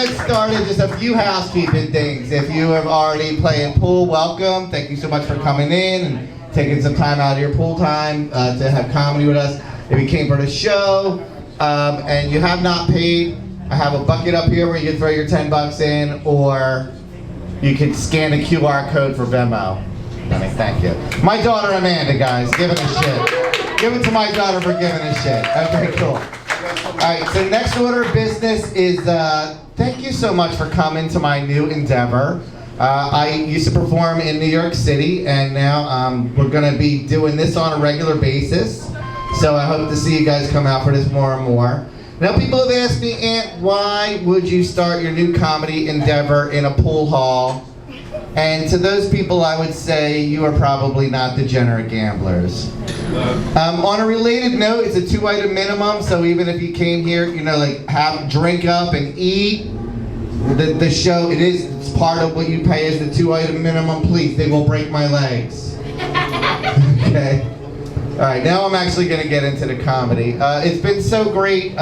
get started, just a few housekeeping things. If you have already playing pool, welcome. Thank you so much for coming in and taking some time out of your pool time to have comedy with us. If you came for the show and you have not paid, I have a bucket up here where you can throw your 10 bucks in, or you can scan the QR code for Venmo. Thank you. My daughter Amanda, guys, giving a shit. Give it to my daughter for giving a shit. Okay, cool. All right, so next order of business is thank you so much for coming to my new endeavor. I used to perform in New York City, and now we're going to be doing this on a regular basis. So I hope to see you guys come out for this more and more. Now, people have asked me, Aunt, why would you start your new comedy endeavor in a pool hall? And to those people, I would say you are probably not degenerate gamblers. On a related note, it's a 2-item minimum, so even if you came here, you know, like drink up and eat, the show, it's part of what you pay is the 2-item minimum. Please, they will break my legs. Okay. All right, now I'm actually going to get into the comedy. It's been so great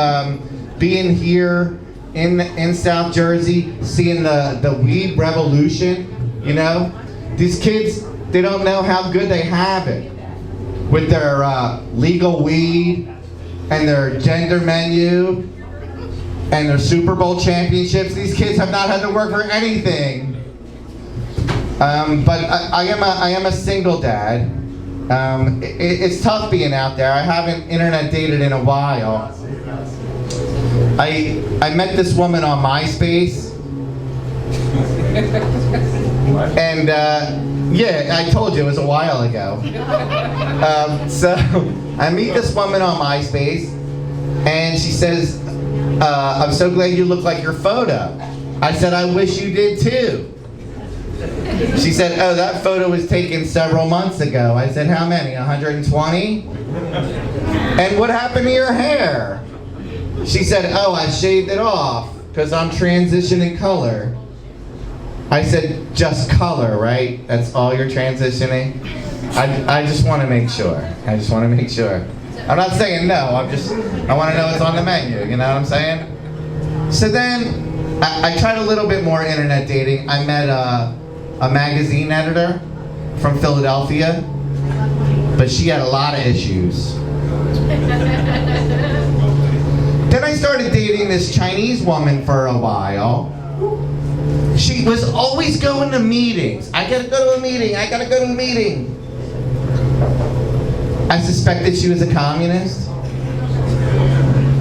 being here in South Jersey, seeing the weed revolution. You know, these kids, they don't know how good they have it with their legal weed and their gender menu and their Super Bowl championships. These kids have not had to work for anything. But I am a single dad. It's tough being out there. I haven't internet dated in a while. I met this woman on MySpace. And yeah, I told you it was a while ago. So I meet this woman on MySpace, and she says, I'm so glad you look like your photo. I said, I wish you did too. She said, oh, that photo was taken several months ago. I said, how many, 120? And what happened to your hair? She said, oh, I shaved it off because I'm transitioning color. I said, just color, right? That's all you're transitioning? I just want to make sure. I just want to make sure. I'm not saying no, I want to know what's on the menu, you know what I'm saying? So then, I tried a little bit more internet dating. I met a magazine editor from Philadelphia, but she had a lot of issues. Then I started dating this Chinese woman for a while. She was always going to meetings. I gotta go to a meeting, I gotta go to a meeting. I suspected she was a communist.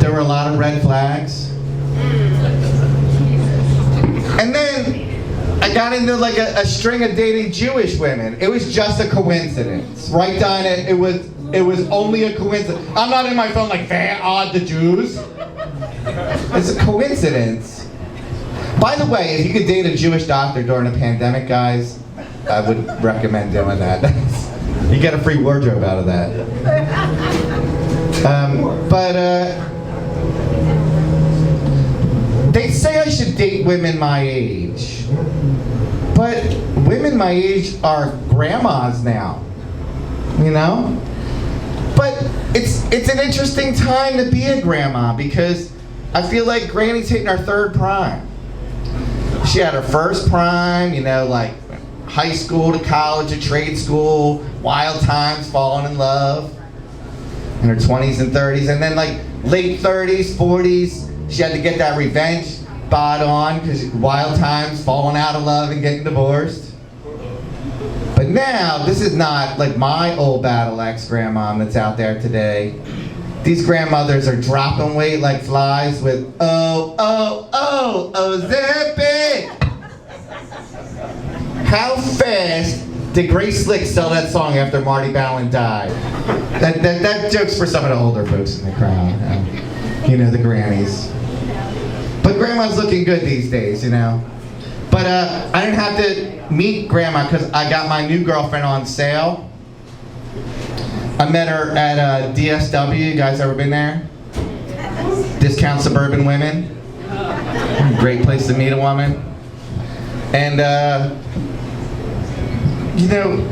There were a lot of red flags. And then I got into like a string of dating Jewish women. It was just a coincidence. Right, Dinah? It was only a coincidence. I'm not in my phone like, very odd, the Jews. It's a coincidence. By the way, if you could date a Jewish doctor during a pandemic, guys, I would recommend doing that. You get a free wardrobe out of that. They say I should date women my age. But women my age are grandmas now, you know? But it's an interesting time to be a grandma because I feel like Granny's hitting her third prime. She had her first prime, you know, like high school to college to trade school, wild times, falling in love, in her 20s and 30s, and then like late 30s, 40s, she had to get that revenge bod on because wild times, falling out of love and getting divorced. But now, this is not like my old battle ex-grandmom that's out there today. These grandmothers are dropping weight like flies with Ozempic. How fast did Grace Slick sell that song after Marty Ballin died? That joke's for some of the older folks in the crowd. You know, the grannies. But grandma's looking good these days, you know. But I didn't have to meet grandma because I got my new girlfriend on sale. I met her at DSW. You guys ever been there? Discount Suburban Women. Great place to meet a woman. And, you know,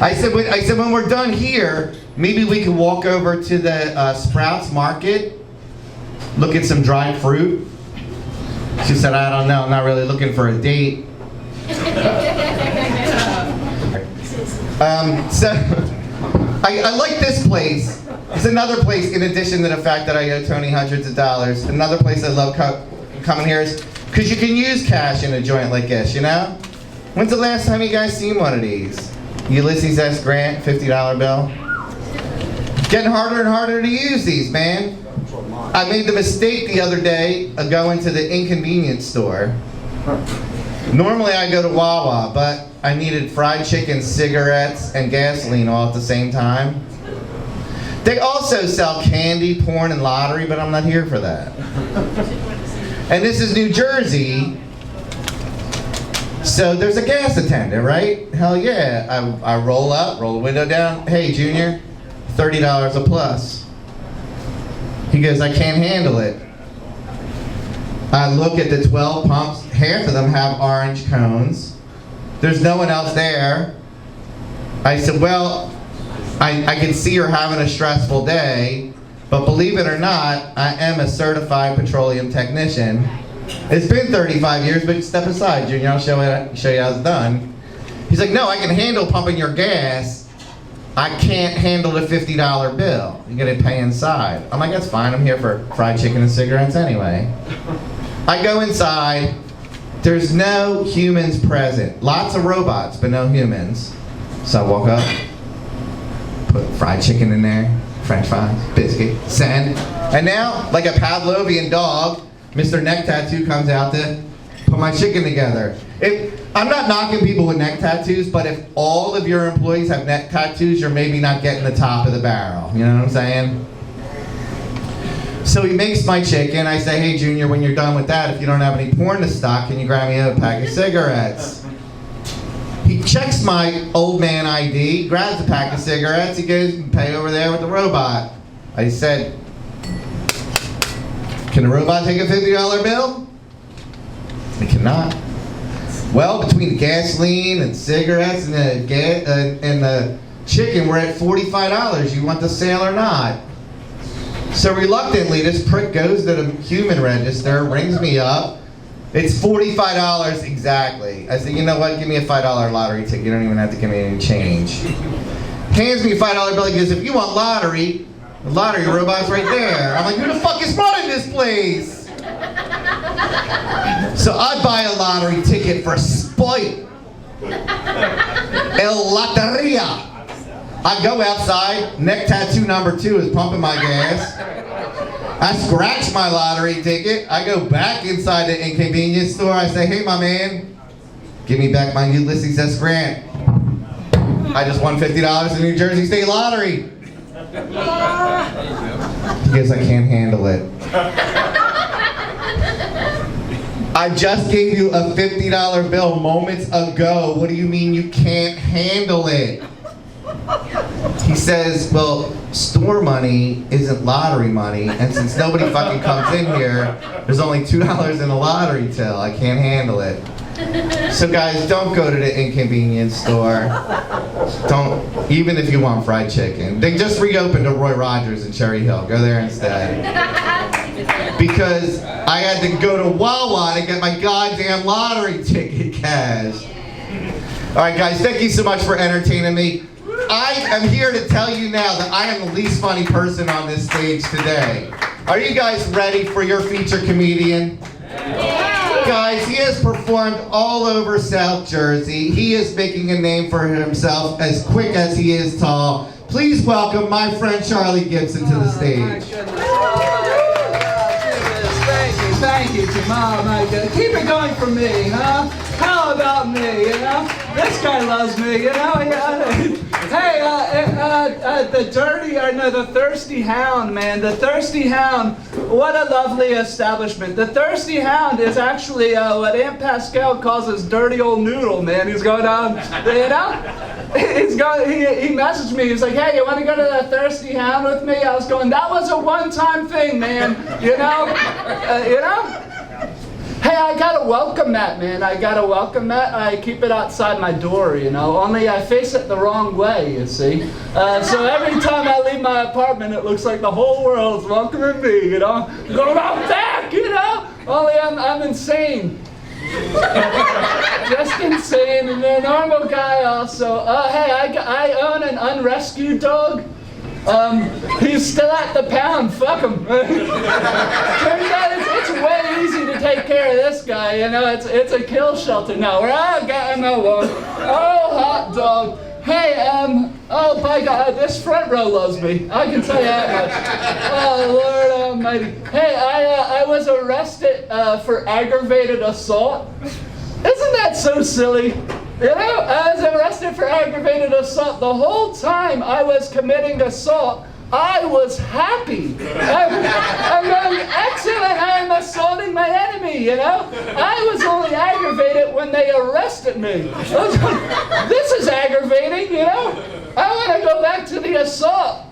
I said when we're done here, maybe we could walk over to the Sprouts Market, look at some dried fruit, She said, I don't know, I'm not really looking for a date. So, I like this place. It's another place, in addition to the fact that I owe Tony hundreds of dollars. Another place I love coming here is because you can use cash in a joint like this, you know? When's the last time you guys seen one of these? Ulysses S. Grant, $50 bill. Getting harder and harder to use these, man. I made the mistake the other day of going to the inconvenience store. Normally I go to Wawa, but I needed fried chicken, cigarettes, and gasoline all at the same time. They also sell candy, porn, and lottery, but I'm not here for that. And this is New Jersey, so there's a gas attendant, right? Hell yeah. I roll up, roll the window down. Hey, Junior, $30 a plus. He goes, I can't handle it. I look at the 12 pumps. Half of them have orange cones. There's no one else there. I said, well, I can see you're having a stressful day, but believe it or not, I am a certified petroleum technician. It's been 35 years, but step aside, Junior, I'll show you how it's done. He's like, no, I can handle pumping your gas. I can't handle the $50 bill. You gotta pay inside. I'm like, that's fine, I'm here for fried chicken and cigarettes anyway. I go inside, there's no humans present. Lots of robots, but no humans. So I walk up, put fried chicken in there, french fries, biscuit, send. And now, like a Pavlovian dog, Mr. Neck Tattoo comes out to put my chicken together. I'm not knocking people with neck tattoos, but if all of your employees have neck tattoos, you're maybe not getting the top of the barrel. You know what I'm saying? So he makes my chicken. I say, hey, Junior, when you're done with that, if you don't have any porn to stock, can you grab me a pack of cigarettes? He checks my old man ID, grabs a pack of cigarettes, he goes and pay over there with the robot. I said, can the robot take a $50 bill? It cannot. Well, between the gasoline and cigarettes and the chicken, we're at $45. You want the sale or not? So reluctantly, this prick goes to the human register, rings me up. It's $45 exactly. I said, you know what? Give me a $5 lottery ticket. You don't even have to give me any change. Hands me a $5 bill. He goes, if you want lottery, the lottery robot's right there. I'm like, who the fuck is running this place? So I buy a lottery ticket for spite. El Loteria. I go outside, neck tattoo number 2 is pumping my gas. I scratch my lottery ticket. I go back inside the inconvenience store. I say, hey, my man, give me back my Ulysses S. Grant. I just won $50 in the New Jersey State Lottery. He goes, I can't handle it. I just gave you a $50 bill moments ago. What do you mean you can't handle it? He says, well, store money isn't lottery money, and since nobody fucking comes in here, there's only $2 in a lottery till. I can't handle it. So guys, don't go to the inconvenience store. Don't, even if you want fried chicken. They just reopened a Roy Rogers in Cherry Hill. Go there instead. Because I had to go to Wawa to get my goddamn lottery ticket cash. All right, guys, thank you so much for entertaining me. I am here to tell you now that I am the least funny person on this stage today. Are you guys ready for your feature comedian? Yeah. Guys, he has performed all over South Jersey. He is making a name for himself as quick as he is tall. Please welcome my friend Charlie Gibson to the stage. Thank you, Jamal. My God. Keep it going for me, huh? How about me, you know? This guy loves me, you know? Hey, the Thirsty Hound, man. The Thirsty Hound. What a lovely establishment. The Thirsty Hound is actually what Aunt Pascale calls his dirty old noodle, man. He's going down, you know? He messaged me. He's like, hey, you want to go to the Thirsty Hound with me? I was going, that was a one-time thing, man. You know? Hey, I gotta welcome that, man. I gotta welcome that. I keep it outside my door, you know. Only I face it the wrong way, you see. So every time I leave my apartment, it looks like the whole world's welcoming me, you know. Going out back, you know. Only I'm insane. Just insane, and a normal guy also. Hey, I own an unrescued dog. He's still at the pound. Fuck him. Turns out it's way easy to take care of this guy. You know, it's a kill shelter now. Where I got him alone. Oh, hot dog. Hey, oh by God, this front row loves me. I can tell you that much. Oh, Lord Almighty. Hey, I was arrested for aggravated assault. Isn't that so silly? You know, I was arrested for aggravated assault. The whole time I was committing assault, I was happy. I'm going, excellent, I'm assaulting my enemy, you know? I was only aggravated when they arrested me. This is aggravating, you know? I want to go back to the assault.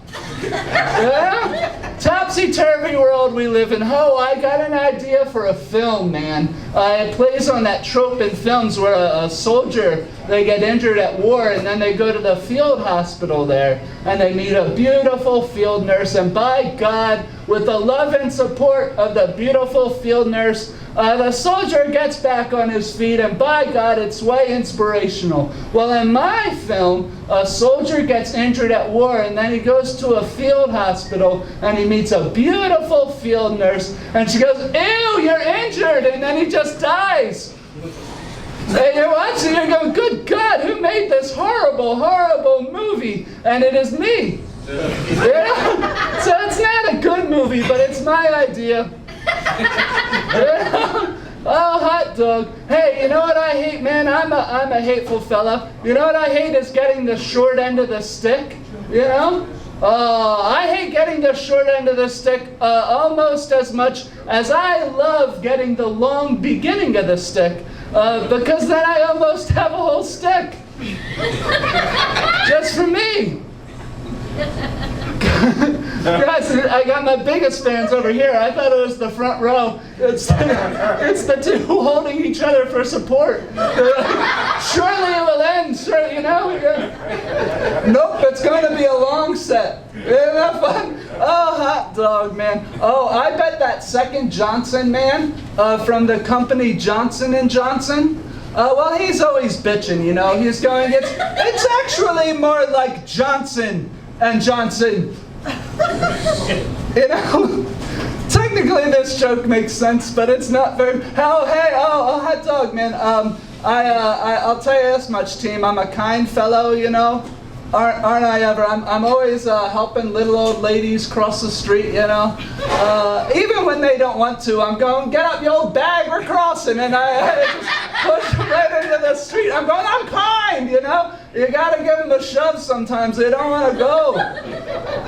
Yeah? Topsy-turvy world we live in. Oh, I got an idea for a film, man. It plays on that trope in films where a soldier, they get injured at war and then they go to the field hospital there and they meet a beautiful field nurse, and by God, with the love and support of the beautiful field nurse, the soldier gets back on his feet, and by God, it's way inspirational. Well, in my film, a soldier gets injured at war, and then he goes to a field hospital, and he meets a beautiful field nurse, and she goes, ew, you're injured, and then he just dies. And you're watching, you're going, good God, who made this horrible, horrible movie? And it is me. Yeah? So it's not a good movie, but it's my idea. Oh, hot dog. Hey, you know what I hate, man? I'm a hateful fella. You know what I hate is getting the short end of the stick, you know? Oh, I hate getting the short end of the stick almost as much as I love getting the long beginning of the stick, because then I almost have a whole stick. Just for me. Guys, I got my biggest fans over here. I thought it was the front row. It's the two holding each other for support. Surely it will end. Sure, you know. Nope, it's going to be a long set. Isn't that fun? Oh, hot dog, man. Oh, I bet that second Johnson man from the company Johnson & Johnson. Well, he's always bitching, you know. He's going, it's actually more like Johnson & Johnson. You know, technically this joke makes sense, but it's not very. Oh, hey, oh, hot dog, man. I'll tell you this much, team. I'm a kind fellow, you know. Aren't I ever? I'm always helping little old ladies cross the street, you know. Even when they don't want to, I'm going, get up, you old bag, we're crossing, and I just push them right into the street. I'm going, I'm kind, you know. You gotta give them a shove sometimes. They don't want to go.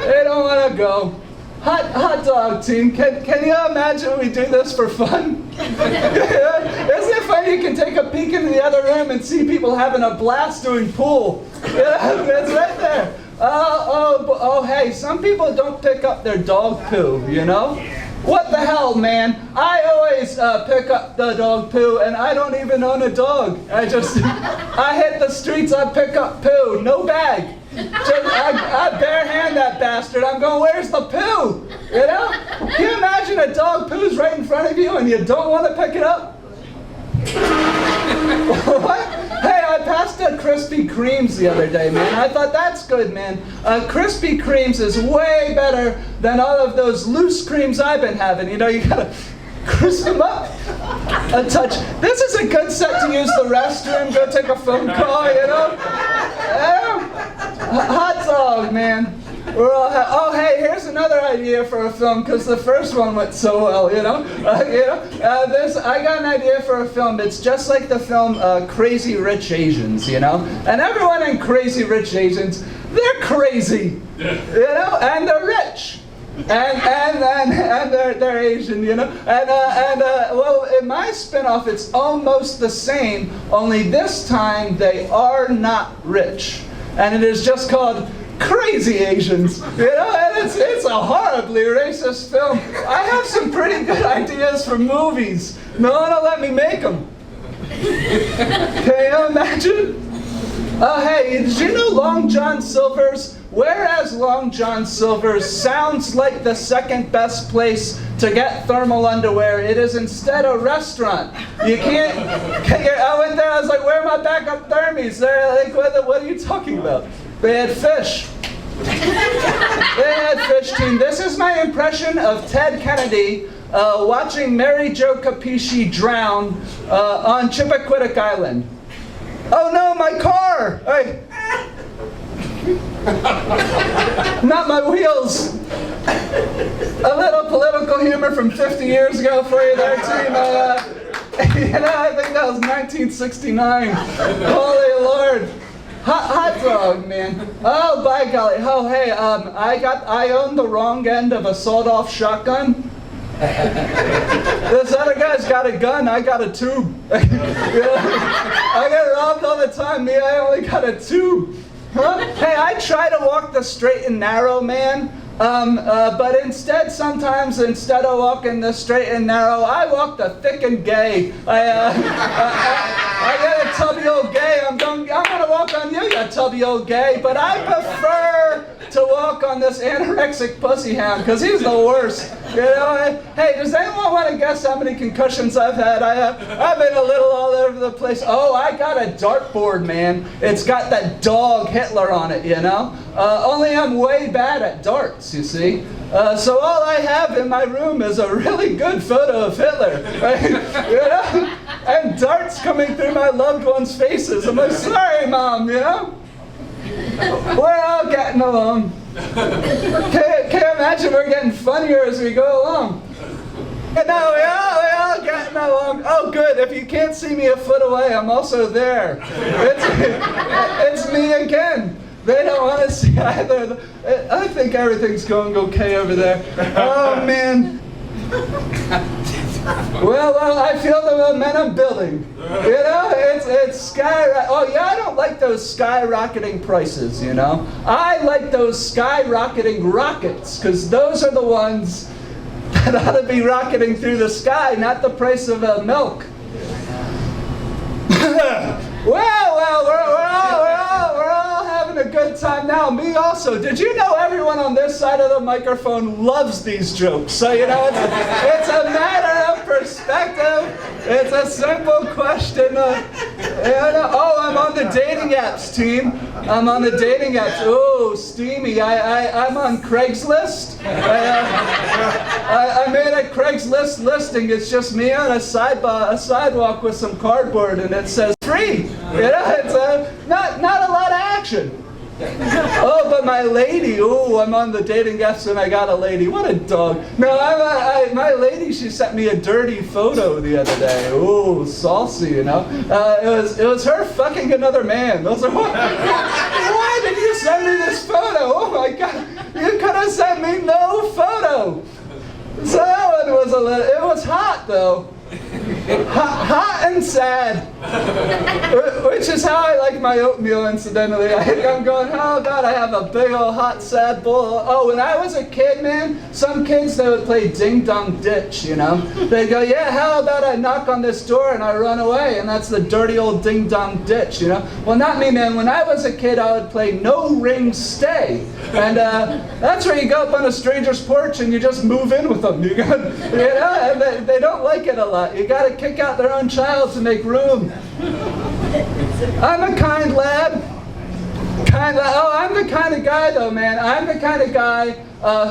They don't want to go. Hot dog team, can you imagine we do this for fun? Isn't it funny? You can take a peek into the other room and see people having a blast doing pool. Yeah, it's right there. Oh, hey, some people don't pick up their dog poo, you know? What the hell, man? I always pick up the dog poo, and I don't even own a dog. I hit the streets, I pick up poo, no bag. I bare hand that bastard. I'm going, where's the poo? You know? Can you imagine a dog poos right in front of you and you don't want to pick it up? What? Hey, I passed a Krispy Kremes the other day, man. I thought that's good, man. Krispy Kremes is way better than all of those loose creams I've been having. You know, you gotta crisp them up a touch. This is a good set to use the restroom, go take a phone call, you know? Hot dog, man. We're all oh, hey, here's another idea for a film, because the first one went so well, you know? I got an idea for a film. It's just like the film Crazy Rich Asians, you know? And everyone in Crazy Rich Asians, they're crazy, you know? And they're rich. And they're Asian, you know? Well, in my spin-off, it's almost the same, only this time they are not rich. And it is just called Crazy Asians, you know, and it's a horribly racist film. I have some pretty good ideas for movies. No one will let me make them. Can you imagine? Oh, hey, did you know Long John Silver's? Whereas Long John Silver's sounds like the second best place to get thermal underwear, it is instead a restaurant. You can't. I went there. I was like, "Where are my backup thermies?" They're like, "What are you talking about?" They had fish. They had fish, team. This is my impression of Ted Kennedy watching Mary Jo Capisci drown on Chippaquiddick Island. Oh no, my car! Hey. Not my wheels. A little political humor from 50 years ago for you there, team. I think that was 1969. Holy Lord. Hot dog, man. Oh, by golly. Oh, hey, I own the wrong end of a sawed-off shotgun. This other guy's got a gun, I got a tube. I get robbed all the time, me, I only got a tube. Huh? Hey, I try to walk the straight and narrow, man. But sometimes instead of walking the straight and narrow, I walk the thick and gay. I got a tubby old gay. I'm gonna walk on you, you tubby old gay. But I prefer to walk on this anorexic pussy hound, because he's the worst. You know? Hey, does anyone want to guess how many concussions I've had? I've been a little all over the place. Oh, I got a dartboard, man. It's got that dog Hitler on it, you know? Only I'm way bad at darts, you see? So all I have in my room is a really good photo of Hitler. Right? You know? And darts coming through my loved ones' faces. I'm like, sorry, Mom, you know? We're all getting along. Can't imagine we're getting funnier as we go along. No, we all getting along. Oh, good. If you can't see me a foot away, I'm also there. It's me again. They don't want to see either. I think everything's going okay over there. Oh, man. Well, I feel the momentum building. You know, it's sky. Oh yeah, I don't like those skyrocketing prices. You know, I like those skyrocketing rockets, because those are the ones that ought to be rocketing through the sky, not the price of milk. Well, we're all having a good time now. Me also. Did you know everyone on this side of the microphone loves these jokes? So, you know, it's a matter of perspective. It's a simple question. Oh, I'm on the dating apps, team. I'm on the dating apps. Oh, steamy. I'm on Craigslist. I made a Craigslist listing. It's just me on a sidewalk with some cardboard, and it says free. You know, it's not a lot of action. Oh, but my lady, oh, I'm on the dating apps and I got a lady. What a dog. No, my lady, she sent me a dirty photo the other day. Oh, saucy, you know. It was her fucking another man. Those are, why did you send me this photo? Oh my God, you could have sent me no photo. So that one was it was hot though. Hot and sad, which is how I like my oatmeal, incidentally. I'm going, oh God, I have a big old hot sad bowl. Oh, when I was a kid, man, some kids, they would play ding dong ditch, you know. They'd go, yeah, how about I knock on this door and I run away, and that's the dirty old ding dong ditch, you know. Well, not me, man. When I was a kid, I would play no ring stay, and that's where you go up on a stranger's porch and you just move in with them. You know, and they don't like it a lot. You got to kick out their own child to make room. I'm a kind lad. Oh, I'm the kind of guy though, man. I'm the kind of guy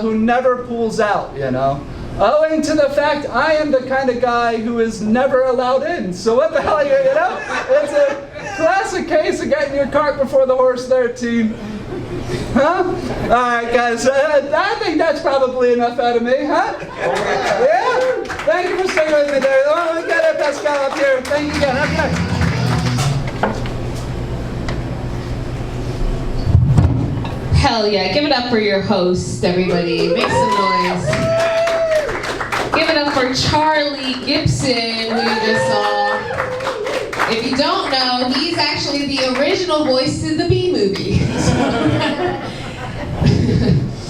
who never pulls out, you know. Owing to the fact I am the kind of guy who is never allowed in. So what the hell, you know? It's a classic case of getting your cart before the horse there, team. Huh? Alright guys, I think that's probably enough out of me, huh? Yeah? Thank you for staying with me there. Oh, we got Pascale up here. Thank you again. Have a night. Hell yeah, give it up for your host, everybody. Make some noise. Give it up for Charlie Gibson, who you just saw. If you don't know, he's actually the original voice to the Bee Movie.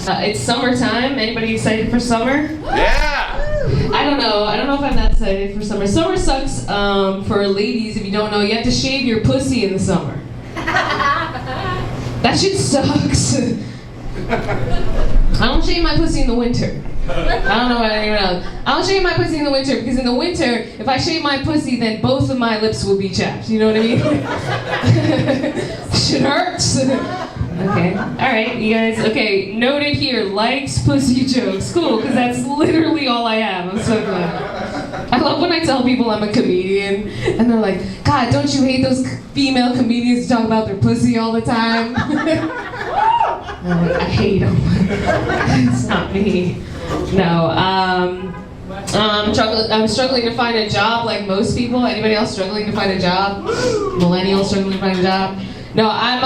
It's summertime. Anybody excited for summer? Yeah! I don't know if I'm that excited for summer. Summer sucks for ladies. If you don't know, you have to shave your pussy in the summer. That shit sucks. I don't shave my pussy in the winter. I don't know about anyone else. I don't shave my pussy in the winter because in the winter, if I shave my pussy, then both of my lips will be chapped. You know what I mean? Shit hurts. Okay. All right, you guys. Okay, noted here. Likes pussy jokes. Cool, because that's literally all I have. I'm so glad. I love when I tell people I'm a comedian, and they're like, God, don't you hate those female comedians who talk about their pussy all the time? I'm like, I hate them. It's not me. No. I'm struggling to find a job like most people. Anybody else struggling to find a job? Millennials struggling to find a job? No, I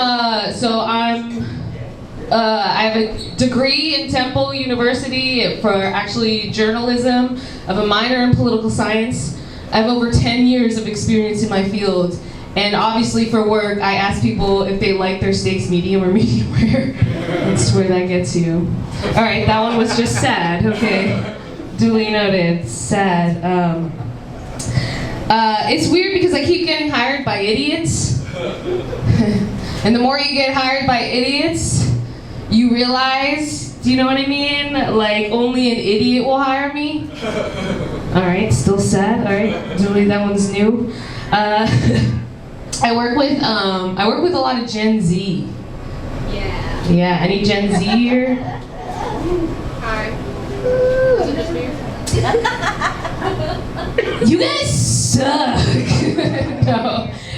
have a degree in Temple University for actually journalism. I have a minor in political science. I have over 10 years of experience in my field. And obviously for work, I ask people if they like their steaks medium or medium rare. That's where that gets you. All right, that one was just sad, okay. Duly noted, sad. It's weird because I keep getting hired by idiots. And the more you get hired by idiots, you realize, do you know what I mean? Like, only an idiot will hire me. All right, still sad. All right, Julie, that one's new. I work with a lot of Gen Z. Yeah. Yeah, any Gen Z here? Hi. Is it just me? You guys suck.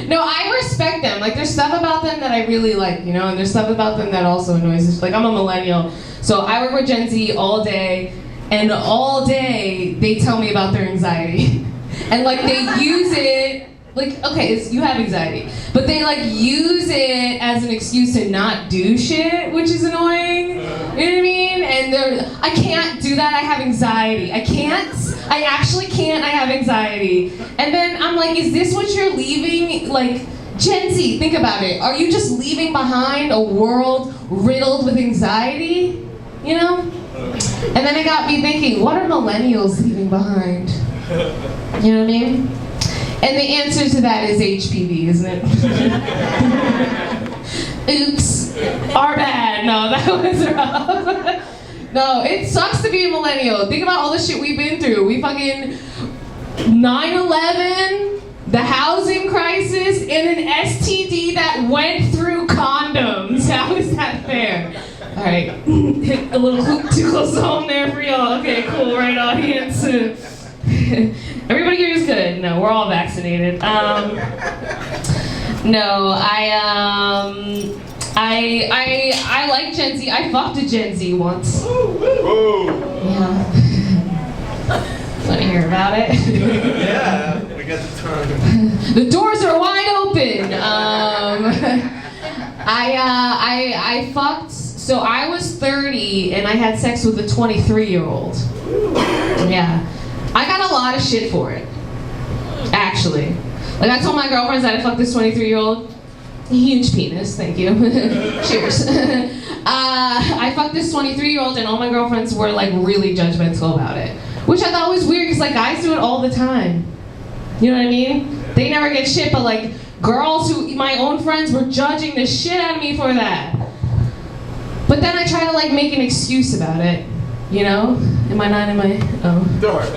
No, I respect them. Like, there's stuff about them that I really like, you know, and there's stuff about them that also annoys me. Like, I'm a millennial, so I work with Gen Z all day, and all day they tell me about their anxiety. And, like, they use it, like, okay, you have anxiety, but they, like, use it as an excuse to not do shit, which is annoying. You know what I mean? And I can't do that, I have anxiety. I actually can't, I have anxiety. And then I'm like, is this what you're leaving? Like, Gen Z, think about it. Are you just leaving behind a world riddled with anxiety? You know? And then it got me thinking, what are millennials leaving behind? You know what I mean? And the answer to that is HPV, isn't it? Oops. Our bad. No, that was rough. No, it sucks to be a millennial. Think about all the shit we've been through. We fucking 9/11, the housing crisis, and an STD that went through condoms. How is that fair? All right, hit a little hook too close to home there for y'all. Okay, cool, right, audience. Everybody here is good. No, we're all vaccinated. No, I like Gen Z. I fucked a Gen Z once. Yeah. Want to hear about it? Yeah, we got the time. The doors are wide open. I fucked. So I was 30 and I had sex with a 23-year-old. Yeah. I got a lot of shit for it. Actually. Like, I told my girlfriends that I fucked this 23-year-old. Huge penis, thank you. Cheers. I fucked this 23-year-old and all my girlfriends were like really judgmental about it. Which I thought was weird because like guys do it all the time. You know what I mean? They never get shit, but like girls my own friends were judging the shit out of me for that. But then I try to like make an excuse about it. You know? Oh. Don't worry.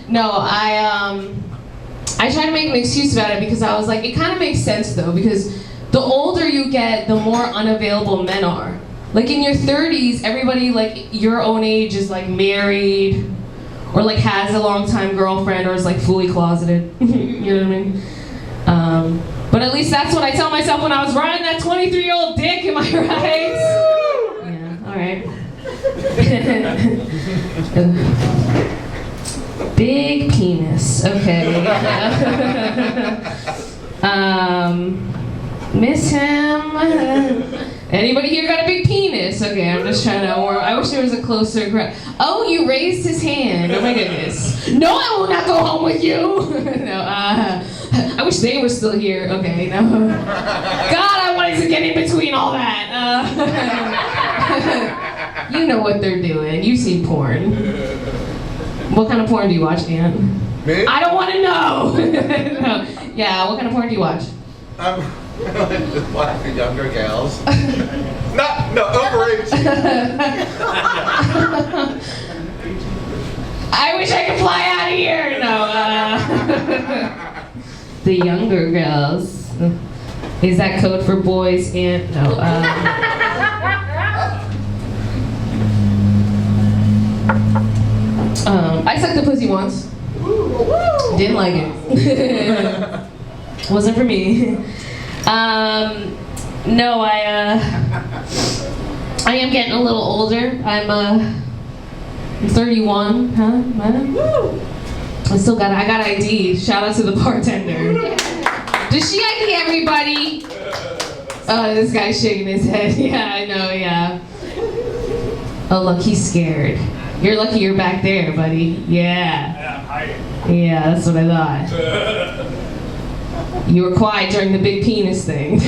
No, I try to make an excuse about it because I was like, it kind of makes sense though, because the older you get, the more unavailable men are. Like in your 30s, everybody like your own age is like married, or like has a long-time girlfriend, or is like fully closeted. You know what I mean? But at least that's what I tell myself when I was riding that 23-year-old dick, am I right? Yeah, all right. Big penis, okay. Miss him. Anybody here got a big penis? Okay, I'm just trying to, or I wish there was a closer crowd. Oh, you raised his hand. Oh my goodness. No, I will not go home with you. No, I wish they were still here. Okay, no. God, I wanted to get in between all that. You know what they're doing. You've seen porn. What kind of porn do you watch, Dan? Me? I don't want to know. No. Yeah, what kind of porn do you watch? What, for younger gals? No, overage. I wish I could fly out of here. No, the younger girls. Is that code for boys and no? I sucked the pussy once. Didn't like it. Wasn't for me. No, I am getting a little older. I'm 31, huh? I got ID. Shout out to the bartender. Does she ID everybody? Oh, this guy's shaking his head. Yeah, I know, yeah. Oh, look, he's scared. You're lucky you're back there, buddy. Yeah. Yeah, that's what I thought. You were quiet during the big penis thing.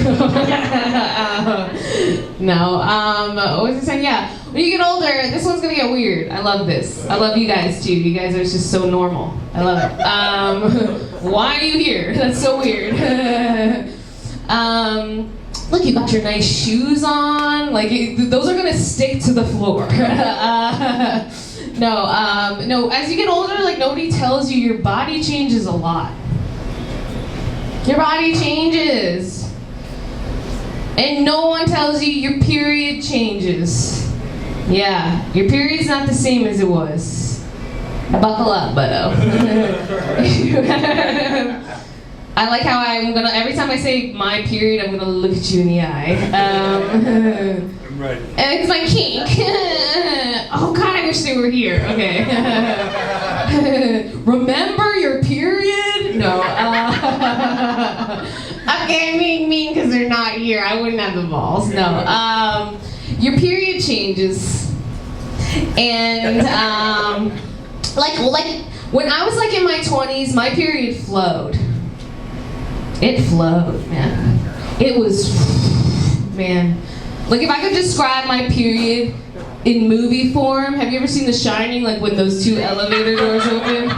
No, what was I saying? Yeah, when you get older, this one's gonna get weird. I love this. I love you guys too. You guys are just so normal. I love it. Why are you here? That's so weird. Look, you got your nice shoes on. Like, those are gonna stick to the floor. No, as you get older, like, nobody tells you your body changes a lot. Your body changes. And no one tells you your period changes. Yeah, your period's not the same as it was. Buckle up, buddo. I like how every time I say my period, I'm gonna look at you in the eye. Right. It's my kink. Oh God, I wish they were here. Okay. Remember your period? No. Okay, I mean because they're not here. I wouldn't have the balls. No. Your period changes, and like when I was like in my 20s, my period flowed. It flowed, man. It was, man. Like if I could describe my period in movie form, have you ever seen The Shining? Like when those two elevator doors open?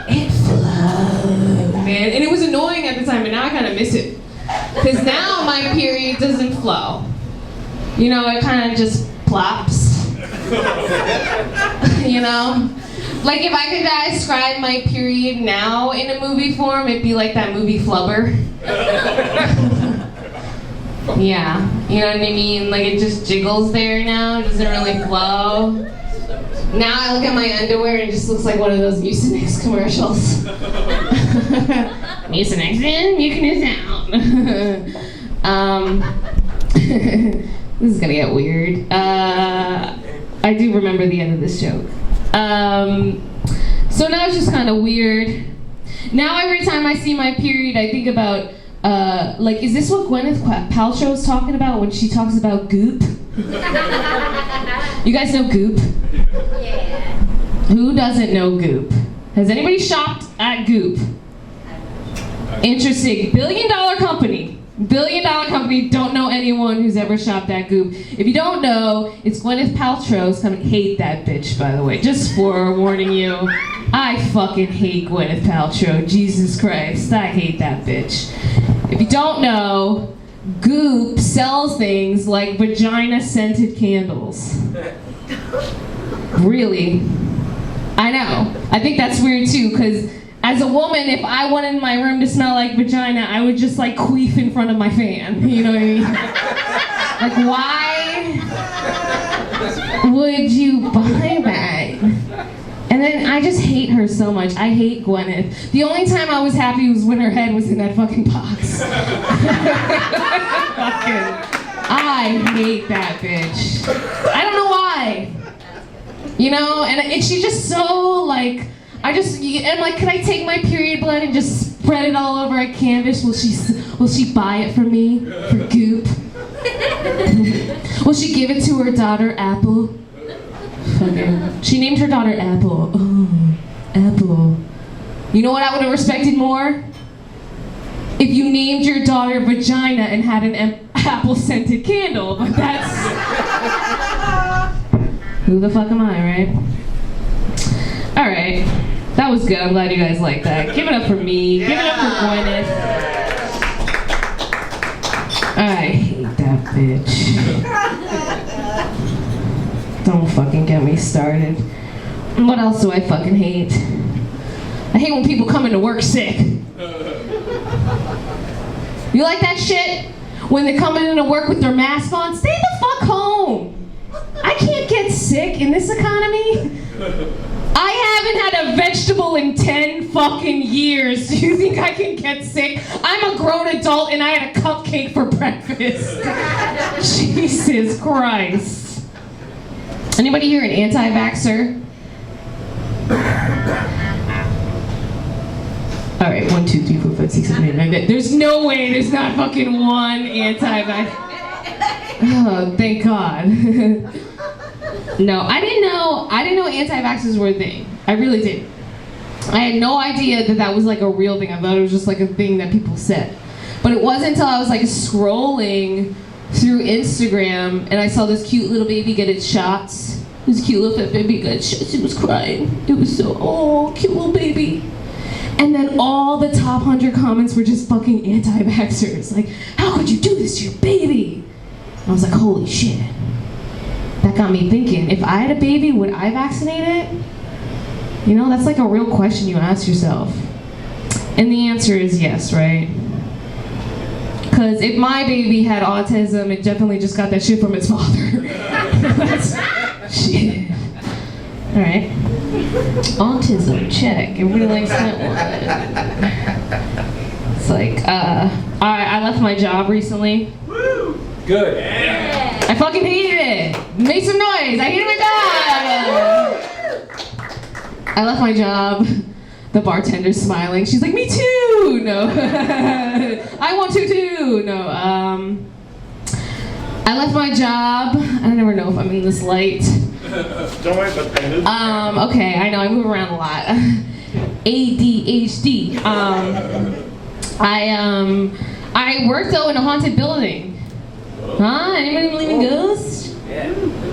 It flowed, man. And it was annoying at the time, but now I kind of miss it. Because now my period doesn't flow. You know, it kind of just plops. You know? Like if I could describe my period now in a movie form, it'd be like that movie Flubber. Yeah, you know what I mean? Like it just jiggles there now, it doesn't really flow. Now I look at my underwear and it just looks like one of those Mucinex commercials. Mucinex in, Mucinex out. This is gonna get weird. I do remember the end of this joke. So now it's just kind of weird. Now every time I see my period, I think about, like, is this what Gwyneth Paltrow is talking about when she talks about goop? You guys know goop? Yeah. Who doesn't know goop? Has anybody shopped at Goop? Interesting. Billion-dollar company. Billion-dollar company, don't know anyone who's ever shopped at Goop. If you don't know, it's Gwyneth Paltrow's coming. Hate that bitch, by the way. Just forewarning you. I fucking hate Gwyneth Paltrow. Jesus Christ, I hate that bitch. If you don't know, Goop sells things like vagina-scented candles. Really. I know. I think that's weird too, because as a woman, if I wanted my room to smell like vagina, I would just like queef in front of my fan. You know what I mean? Like, why would you buy that? And then I just hate her so much. I hate Gwyneth. The only time I was happy was when her head was in that fucking box. I hate that bitch. I don't know why. You know, and she's just so like, I'm like, can I take my period blood and just spread it all over a canvas? Will she buy it for me? For Goop? Will she give it to her daughter, Apple? Okay. She named her daughter Apple. Oh, Apple. You know what I would have respected more? If you named your daughter Vagina and had an apple-scented candle, but that's... Who the fuck am I, right? Alright. That was good. I'm glad you guys liked that. Give it up for me. Give it up for Gwyneth. I hate that bitch. Don't fucking get me started. What else do I fucking hate? I hate when people come into work sick. You like that shit? When they're coming into work with their mask on, stay the fuck home. I can't get sick in this economy. I haven't had a vegetable in 10 fucking years. Do you think I can get sick? I'm a grown adult and I had a cupcake for breakfast. Jesus Christ. Anybody here an anti-vaxxer? All right, 1, 2, 3, 4, 5, 6, 7, 8, 9, 10. There's no way there's not fucking one anti-vax. Oh, thank God. No, I didn't know anti-vaxxers were a thing. I really didn't. I had no idea that was like a real thing. I thought it was just like a thing that people said. But it wasn't until I was like scrolling through Instagram and I saw this cute little baby get its shots. This cute little baby got shots. She was crying. It was so, oh, cute little baby. And then all the top 100 comments were just fucking anti-vaxxers. Like, how could you do this to your baby? And I was like, holy shit. That got me thinking, if I had a baby, would I vaccinate it? You know, that's like a real question you ask yourself. And the answer is yes, right? Because if my baby had autism, it definitely just got that shit from its father. That's shit. All right. Autism, check. Everybody likes that one. It's like, I left my job recently. Woo! Good. Yeah. I fucking hated it. Make some noise. I hated my job. I left my job. The bartender's smiling. She's like, me too. No. I want to too. No. I left my job. I never know if I'm in this light. Don't worry about that. Okay, I know I move around a lot. ADHD. I work though in a haunted building. Huh? Anybody believe in ghosts? Yeah.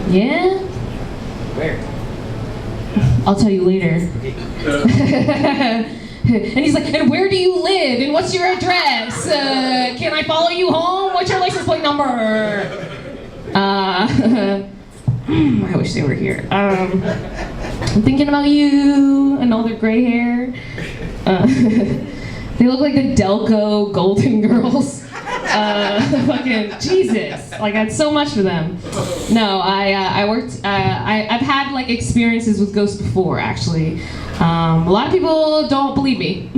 Yeah? Where? I'll tell you later. And he's like, and where do you live? And what's your address? Can I follow you home? What's your license plate number? I wish they were here. I'm thinking about you and all their gray hair. They look like the Delco Golden Girls. Fucking Jesus. Like, I had so much for them. No, I worked, I've had like experiences with ghosts before, actually. A lot of people don't believe me.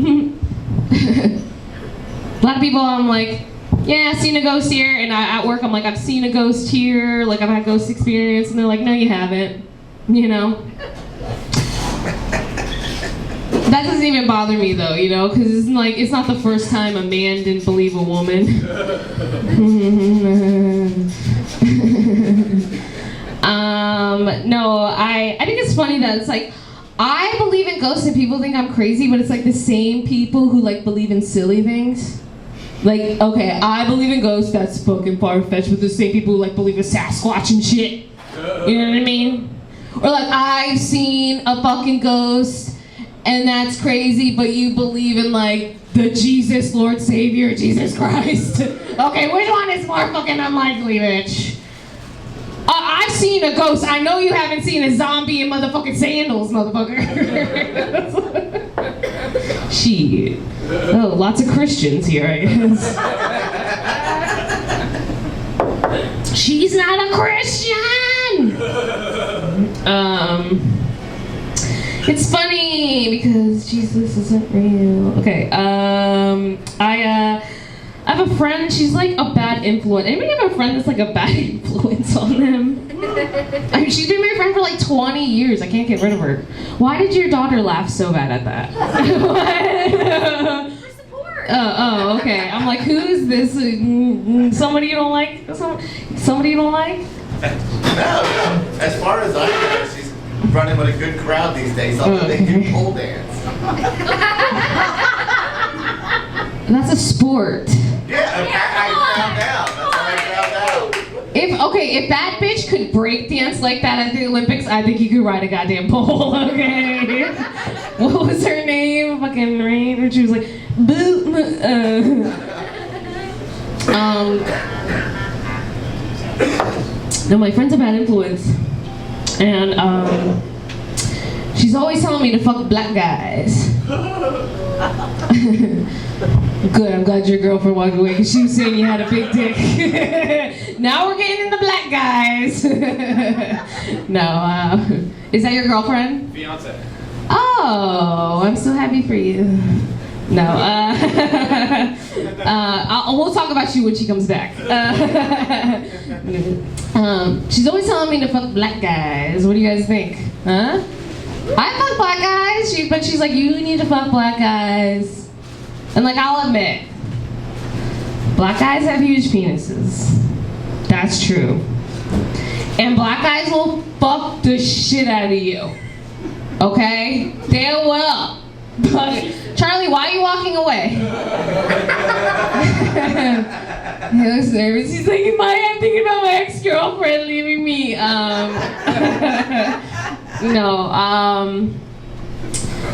A lot of people, I'm like, yeah, I've seen a ghost here, and at work I'm like, I've seen a ghost here, like I've had ghost experience, and they're like, no you haven't, you know? That doesn't even bother me though, you know, because it's like, it's not the first time a man didn't believe a woman. No, I think it's funny that it's like, I believe in ghosts and people think I'm crazy, but it's like the same people who like believe in silly things. Like, okay, I believe in ghosts, that's fucking far-fetched, but the same people who like believe in Sasquatch and shit. You know what I mean? Or like, I've seen a fucking ghost, and that's crazy, but you believe in like the Jesus Lord Savior, Jesus Christ. Okay, which one is more fucking unlikely, bitch? I've seen a ghost. I know you haven't seen a zombie in motherfucking sandals, motherfucker. Shit. Oh, lots of Christians here, I guess. She's not a Christian! It's funny because Jesus isn't real. Okay, I have a friend, she's like a bad influence. Anybody have a friend that's like a bad influence on them? I mean, she's been my friend for like 20 years. I can't get rid of her. Why did your daughter laugh so bad at that? For support. Oh, okay. I'm like, who is this? Somebody you don't like? Somebody you don't like? No. As far as I know, she's running with a good crowd these days. Although they do pole dance. That's a sport. Yeah, I found out. That's how I found out. If that bitch could break dance like that at the Olympics, I think you could ride a goddamn pole, okay? What was her name? Fucking Rain? Or she was like, boo. No, my friend's a bad influence. And she's always telling me to fuck black guys. Good, I'm glad your girlfriend walked away because she was saying you had a big dick. Now we're getting into black guys. No, is that your girlfriend? Fiance. Oh, I'm so happy for you. No, we'll talk about you when she comes back. She's always telling me to fuck black guys. What do you guys think? Huh? I fuck black guys, but she's like, you need to fuck black guys. And like, I'll admit, black guys have huge penises. That's true. And black guys will fuck the shit out of you. Okay? They will. But Charlie, why are you walking away? He looks nervous. He's like, in my head, thinking about my ex-girlfriend leaving me. No,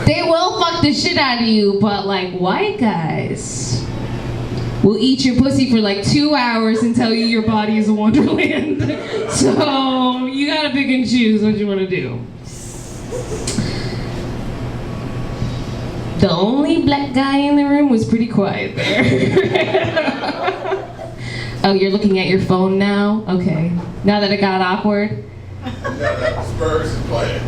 they will fuck the shit out of you, but like white guys will eat your pussy for like 2 hours and tell you your body is a wonderland. So you gotta pick and choose what you wanna do. The only black guy in the room was pretty quiet there. Oh, you're looking at your phone now? Okay. Now that it got awkward? The Spurs is playing.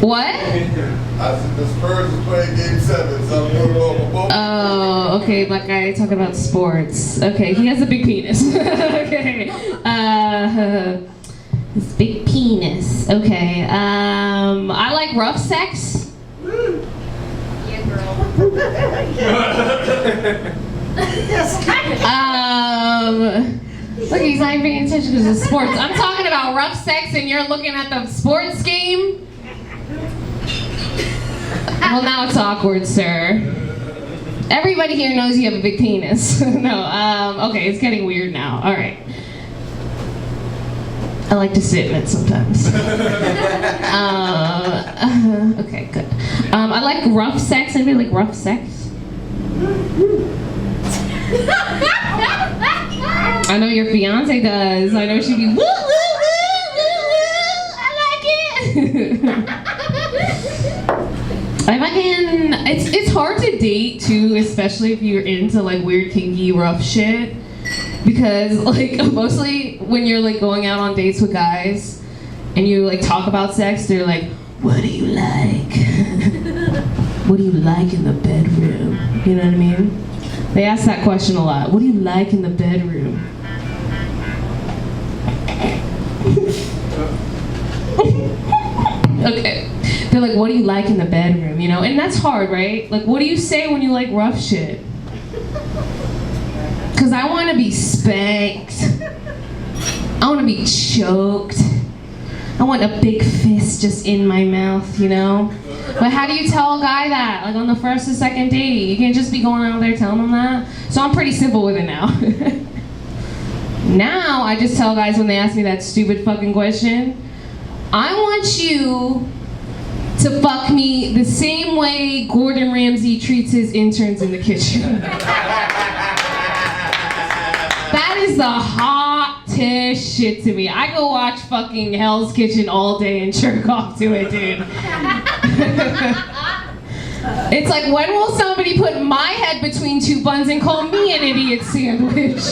What? I said the Spurs is playing Game 7, so I'm going over. Oh, okay, black guy talking about sports. Okay, he has a big penis. Okay. His big penis. Okay. I like rough sex. Yeah, girl. Look, he's not even paying attention because it's sports. I'm talking about rough sex and you're looking at the sports game? Well, now it's awkward, sir. Everybody here knows you have a big penis. No, okay, it's getting weird now. All right. I like to sit in it sometimes. Okay, good. I like rough sex. Anybody like rough sex? I know your fiance does. I know she'd be woo woo woo woo woo. I like it. It's hard to date too, especially if you're into like weird kinky rough shit. Because like mostly when you're like going out on dates with guys and you like talk about sex, they're like, what do you like? What do you like in the bedroom? You know what I mean? They ask that question a lot. What do you like in the bedroom? Okay. They're like, what do you like in the bedroom? You know, and that's hard, right? Like, what do you say when you like rough shit? Because I want to be spanked. I want to be choked. I want a big fist just in my mouth, you know? But how do you tell a guy that? Like on the first or second date? You can't just be going out there telling them that. So I'm pretty simple with it now. Now I just tell guys when they ask me that stupid fucking question, I want you to fuck me the same way Gordon Ramsay treats his interns in the kitchen. That is the hottest shit to me. I go watch fucking Hell's Kitchen all day and jerk off to it, dude. It's like, when will somebody put my head between two buns and call me an idiot sandwich?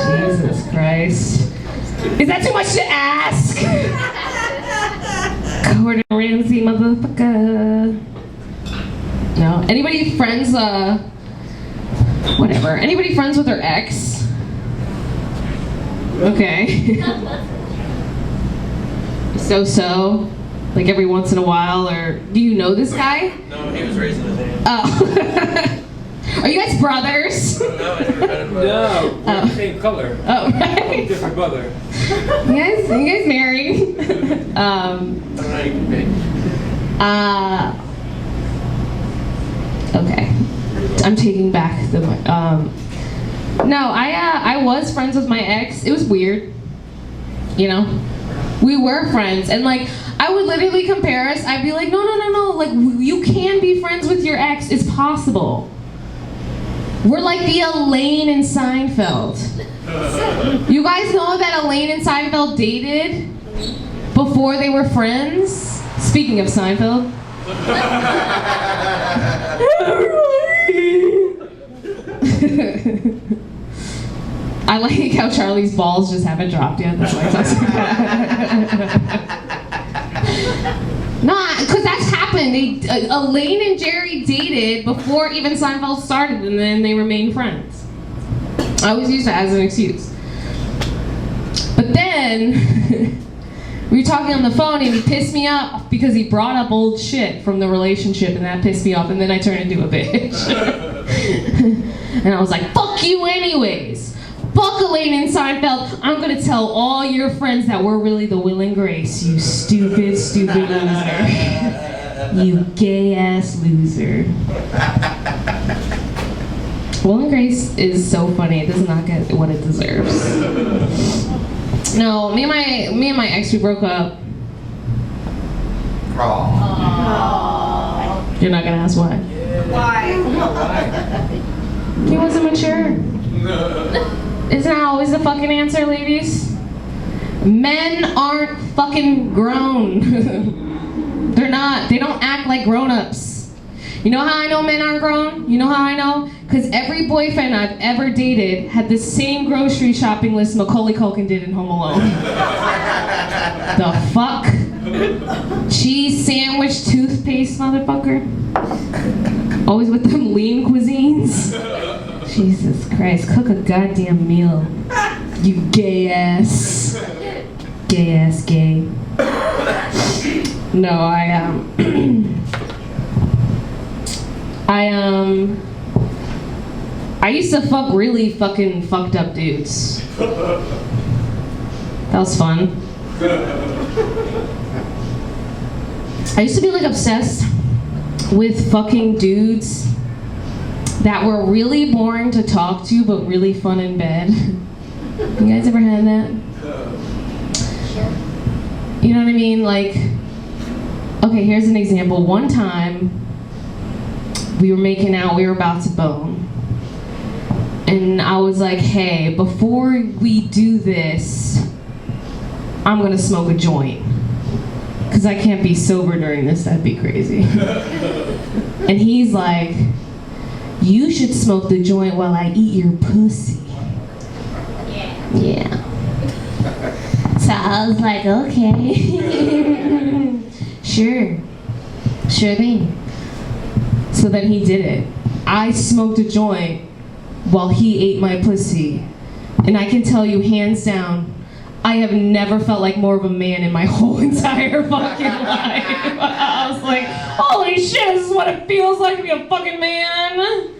Jesus Christ. Is that too much to ask? Gordon Ramsay, motherfucker. No. Anybody friends, whatever. Anybody friends with their ex? Okay. So, like every once in a while, or do you know this guy? No, he was raising his hand. Oh. Are you guys brothers? No, I never met him. No, we're the same color. Oh, right. Different brother. You guys married? I don't know how you can be. Okay. I'm taking back the, no, I was friends with my ex. It was weird. You know? We were friends, and like, I would literally compare us. I'd be like, no. Like, you can be friends with your ex. It's possible. We're like the Elaine and Seinfeld. You guys know that Elaine and Seinfeld dated before they were friends? Speaking of Seinfeld. I like how Charlie's balls just haven't dropped yet. That's why Nah, because that's happened. Elaine and Jerry dated before even Seinfeld started, and then they remained friends. I always use that as an excuse. But then, we were talking on the phone, and he pissed me off because he brought up old shit from the relationship, and that pissed me off, and then I turned into a bitch. And I was like, fuck you anyways. Fuck Elaine and Seinfeld. I'm gonna tell all your friends that we're really the Will and Grace, you stupid loser. You gay ass loser. Will and Grace is so funny. It does not get what it deserves. No, me and my ex, we broke up. Aww. You're not gonna ask why. Why? He wasn't mature. Isn't that always the fucking answer, ladies? Men aren't fucking grown. They're not. They don't act like grown-ups. You know how I know men aren't grown? You know how I know? Because every boyfriend I've ever dated had the same grocery shopping list Macaulay Culkin did in Home Alone. The fuck? Cheese sandwich, toothpaste, motherfucker. Always with them lean cuisines. Jesus Christ, cook a goddamn meal. You gay ass. Gay ass gay. No, I used to fuck really fucking fucked up dudes. That was fun. I used to be like obsessed with fucking dudes that were really boring to talk to but really fun in bed. You guys ever had that? You know what I mean? Like, okay, here's an example. One time, we were making out, we were about to bone. And I was like, hey, before we do this, I'm gonna smoke a joint. Because I can't be sober during this, that'd be crazy. And he's like, you should smoke the joint while I eat your pussy. Yeah. So I was like, okay. Sure thing. So then he did it. I smoked a joint while he ate my pussy. And I can tell you, hands down, I have never felt like more of a man in my whole entire fucking life. I was like, holy shit, this is what it feels like to be a fucking man.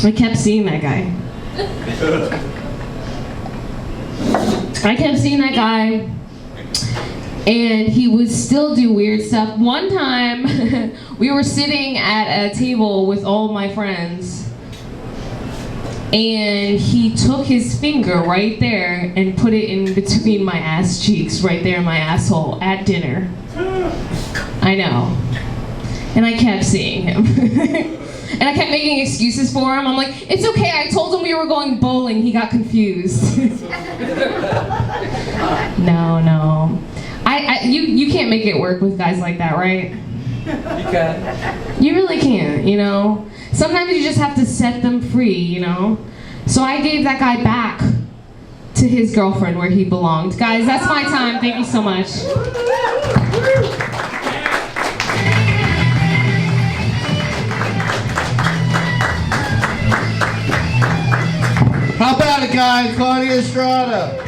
I kept seeing that guy. And he would still do weird stuff. One time, we were sitting at a table with all my friends, and he took his finger right there and put it in between my ass cheeks, right there in my asshole, at dinner. I know. And I kept seeing him. And I kept making excuses for him. I'm like, it's okay, I told him we were going bowling, he got confused. No. You can't make it work with guys like that, right? You can. You really can't, you know? Sometimes you just have to set them free, you know? So I gave that guy back to his girlfriend where he belonged. Guys, that's my time. Thank you so much. How about it, guys? Claudia, Estrada.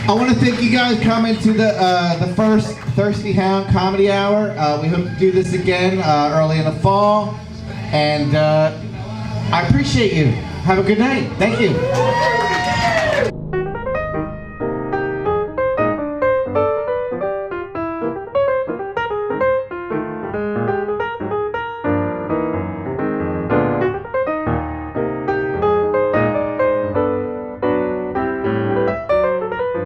I want to thank you guys coming to the first Thirsty Hound Comedy Hour. We hope to do this again early in the fall. And I appreciate you. Have a good night. Thank you.